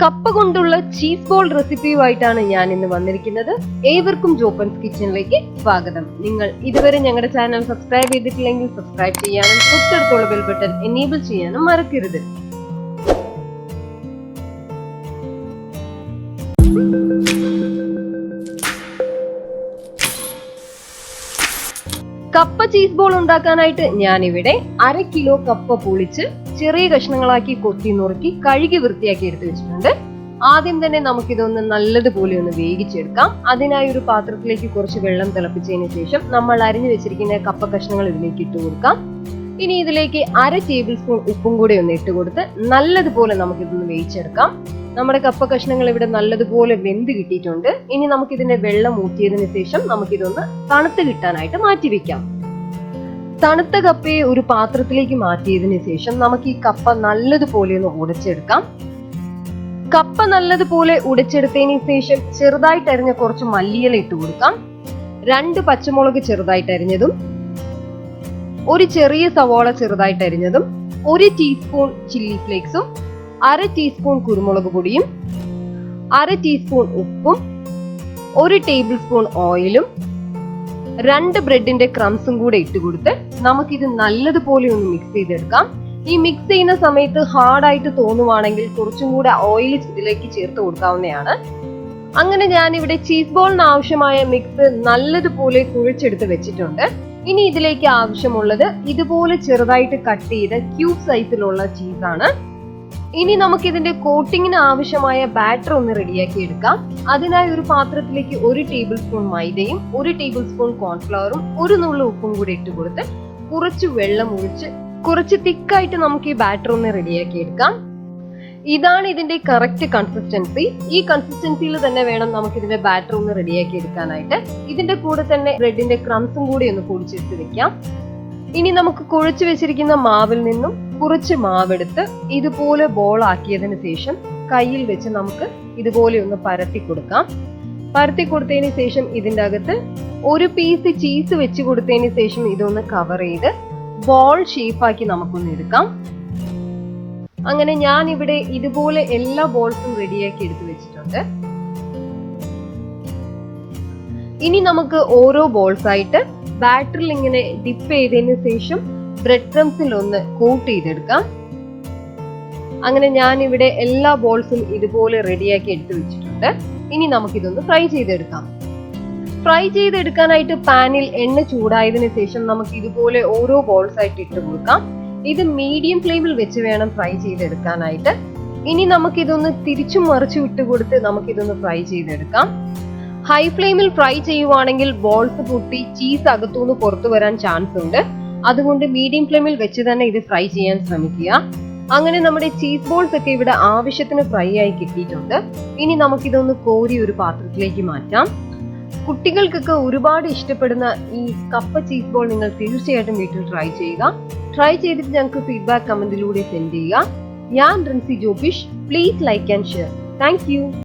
കപ്പ കൊണ്ടുള്ള cheese ball റെസിപ്പിയുമായിട്ടാണ് ഞാൻ ഇന്ന് വന്നിരിക്കുന്നത്. ഏവർക്കും ജോപ്പൻസ് കിച്ചണിലേക്ക് സ്വാഗതം. നിങ്ങൾ ഇതുവരെ ഞങ്ങളുടെ ചാനൽ സബ്സ്ക്രൈബ് ചെയ്തിട്ടില്ലെങ്കിൽ സബ്സ്ക്രൈബ് ചെയ്യാനും തൊട്ടടുത്തുള്ള ബെൽ ബട്ടൺ എനേബിൾ ചെയ്യാനും മറക്കരുത്. കപ്പ ചീസ് ബോൾ ഉണ്ടാക്കാനായിട്ട് ഞാൻ ഇവിടെ 1/2 കിലോ കപ്പ പൊളിച്ച് ചെറിയ കഷ്ണങ്ങളാക്കി കൊത്തി നുറുക്കി കഴുകി വൃത്തിയാക്കി എടുത്തു വെച്ചിട്ടുണ്ട്. ആദ്യം തന്നെ നമുക്കിതൊന്ന് നല്ലതുപോലെ ഒന്ന് വേവിച്ചെടുക്കാം. അതിനായി ഒരു പാത്രത്തിലേക്ക് കുറച്ച് വെള്ളം തിളപ്പിച്ചതിന് ശേഷം നമ്മൾ അരിഞ്ഞു വെച്ചിരിക്കുന്ന കപ്പ കഷ്ണങ്ങൾ ഇതിലേക്ക് ഇട്ട് കൊടുക്കാം. ഇനി ഇതിലേക്ക് 1/2 ടേബിൾ സ്പൂൺ ഉപ്പും കൂടെ ഒന്ന് ഇട്ട് കൊടുത്ത് നല്ലതുപോലെ നമുക്കിതൊന്ന് വേവിച്ചെടുക്കാം. നമ്മുടെ കപ്പ കഷ്ണങ്ങൾ ഇവിടെ നല്ലതുപോലെ വെന്ത് കിട്ടിയിട്ടുണ്ട്. ഇനി നമുക്കിതിന്റെ വെള്ളം ഊറ്റിയതിനു ശേഷം നമുക്കിതൊന്ന് തണുത്ത് കിട്ടാനായിട്ട് മാറ്റി വെക്കാം. തണുത്ത കപ്പയെ ഒരു പാത്രത്തിലേക്ക് മാറ്റിയതിനു ശേഷം നമുക്ക് ഈ കപ്പ നല്ലതുപോലെ ഒന്ന് ഉടച്ചെടുക്കാം. കപ്പ നല്ലതുപോലെ ഉടച്ചെടുത്തതിന് ശേഷം ചെറുതായിട്ട് അരിഞ്ഞ കുറച്ച് മല്ലിയില ഇട്ട് കൊടുക്കാം. 2 പച്ചമുളക് ചെറുതായിട്ട് അരിഞ്ഞതും, ഒരു ചെറിയ സവാള ചെറുതായിട്ട് അരിഞ്ഞതും, 1 ടീസ്പൂൺ ചില്ലി ഫ്ലേക്സും, 1/2 ടീസ്പൂൺ കുരുമുളക് പൊടിയും, 1/2 ടീസ്പൂൺ ഉപ്പും, 1 ടേബിൾ സ്പൂൺ ഓയിലും, 2 ബ്രെഡിന്റെ ക്രംസും കൂടെ ഇട്ട് കൊടുത്ത് നമുക്കിത് നല്ലതുപോലെ ഒന്ന് മിക്സ് ചെയ്തെടുക്കാം. ഈ മിക്സ് ചെയ്യുന്ന സമയത്ത് ഹാർഡായിട്ട് തോന്നുവാണെങ്കിൽ കുറച്ചും കൂടെ ഓയിൽ ഇതിലേക്ക് ചേർത്ത് കൊടുക്കാവുന്നതാണ്. അങ്ങനെ ഞാൻ ഇവിടെ ചീസ് ബോളിന് ആവശ്യമായ മിക്സ് നല്ലതുപോലെ കുഴച്ചെടുത്ത് വെച്ചിട്ടുണ്ട്. ഇനി ഇതിലേക്ക് ആവശ്യമുള്ളത് ഇതുപോലെ ചെറുതായിട്ട് കട്ട് ചെയ്ത ക്യൂബ് സൈസിലുള്ള ചീസാണ്. ഇനി നമുക്ക് ഇതിന്റെ കോട്ടിങ്ങിന് ആവശ്യമായ ബാറ്റർ ഒന്ന് റെഡിയാക്കി എടുക്കാം. അതിനായി ഒരു പാത്രത്തിലേക്ക് 1 ടേബിൾ സ്പൂൺ മൈദയും 1 ടേബിൾ സ്പൂൺ കോൺഫ്ലവറും 1 നുള്ളു ഉപ്പും കൂടി ഇട്ട് കൊടുത്ത് കുറച്ച് വെള്ളം ഒഴിച്ച് കുറച്ച് തിക്കായിട്ട് നമുക്ക് ഈ ബാറ്റർ ഒന്ന് റെഡിയാക്കി എടുക്കാം. ഇതാണ് ഇതിന്റെ കറക്റ്റ് കൺസിസ്റ്റൻസി. ഈ കൺസിസ്റ്റൻസിയിൽ തന്നെ വേണം നമുക്ക് ഇതിന്റെ ബാറ്റർ ഒന്ന് റെഡിയാക്കി എടുക്കാനായിട്ട്. ഇതിന്റെ കൂടെ തന്നെ ബ്രെഡിന്റെ ക്രംസും കൂടി ഒന്ന് പൊടിച്ചെടുത്ത് വെക്കാം. ഇനി നമുക്ക് കുഴച്ചു വെച്ചിരിക്കുന്ന മാവിൽ നിന്നും കുറച്ച് മാവെടുത്ത് ഇതുപോലെ ബോൾ ആക്കിയതിനു ശേഷം കയ്യിൽ വെച്ച് നമുക്ക് ഇതുപോലെ ഒന്ന് പരത്തി കൊടുക്കാം. പരത്തി കൊടുത്തതിന് ശേഷം ഇതിന്റെ അകത്ത് 1 പീസ് ചീസ് വെച്ച് കൊടുത്തതിന് ശേഷം ഇതൊന്ന് കവർ ചെയ്ത് ബോൾ ഷേപ്പാക്കി നമുക്കൊന്ന് എടുക്കാം. അങ്ങനെ ഞാൻ ഇവിടെ ഇതുപോലെ എല്ലാ ബോൾസും റെഡിയാക്കി എടുത്തു വെച്ചിട്ടുണ്ട്. ഇനി നമുക്ക് ഓരോ ബോൾസ് ആയിട്ട് ബാറ്ററിൽ ഇങ്ങനെ ഡിപ്പ് ചെയ്തതിന് ശേഷം ബ്രെഡ് ക്രംസിൽ ഒന്ന് കോട്ട് ചെയ്തെടുക്കാം. അങ്ങനെ ഞാൻ ഇവിടെ എല്ലാ ബോൾസും ഇതുപോലെ റെഡിയാക്കി എടുത്തു വെച്ചിട്ടുണ്ട്. ഇനി നമുക്കിതൊന്ന് ഫ്രൈ ചെയ്തെടുക്കാം. ഫ്രൈ ചെയ്തെടുക്കാനായിട്ട് പാനിൽ എണ്ണ ചൂടായതിനു ശേഷം നമുക്ക് ഇതുപോലെ ഓരോ ബോൾസ് ആയിട്ട് ഇട്ട് കൊടുക്കാം. ഇത് മീഡിയം ഫ്ലെയിമിൽ വെച്ച് വേണം ഫ്രൈ ചെയ്തെടുക്കാനായിട്ട്. ഇനി നമുക്കിതൊന്ന് തിരിച്ചും മറിച്ചും ഇട്ട് കൊടുത്ത് നമുക്കിതൊന്ന് ഫ്രൈ ചെയ്തെടുക്കാം. ഹൈ ഫ്ലെയിമിൽ ഫ്രൈ ചെയ്യുവാണെങ്കിൽ ബോൾസ് പൊട്ടി ചീസ് അകത്തുനിന്ന് പുറത്തു വരാൻ ചാൻസ് ഉണ്ട്. അതുകൊണ്ട് മീഡിയം ഫ്ലെയിമിൽ വെച്ച് തന്നെ ഇത് ഫ്രൈ ചെയ്യാൻ ശ്രമിക്കുക. അങ്ങനെ നമ്മുടെ ചീസ് ബോൾസ് ഒക്കെ ഇവിടെ ആവശ്യത്തിന് ഫ്രൈ ആയി കിട്ടിയിട്ടുണ്ട്. ഇനി നമുക്കിതൊന്ന് കോരി ഒരു പാത്രത്തിലേക്ക് മാറ്റാം. കുട്ടികൾക്കൊക്കെ ഒരുപാട് ഇഷ്ടപ്പെടുന്ന ഈ കപ്പ ചീസ് ബോൾ നിങ്ങൾ തീർച്ചയായിട്ടും വീട്ടിൽ ട്രൈ ചെയ്യുക. ട്രൈ ചെയ്തിട്ട് ഞങ്ങൾക്ക് ഫീഡ്ബാക്ക് കമന്റിലൂടെ സെൻഡ് ചെയ്യുക. ഞാൻ Rincy Jopish. Please like and share. Thank U.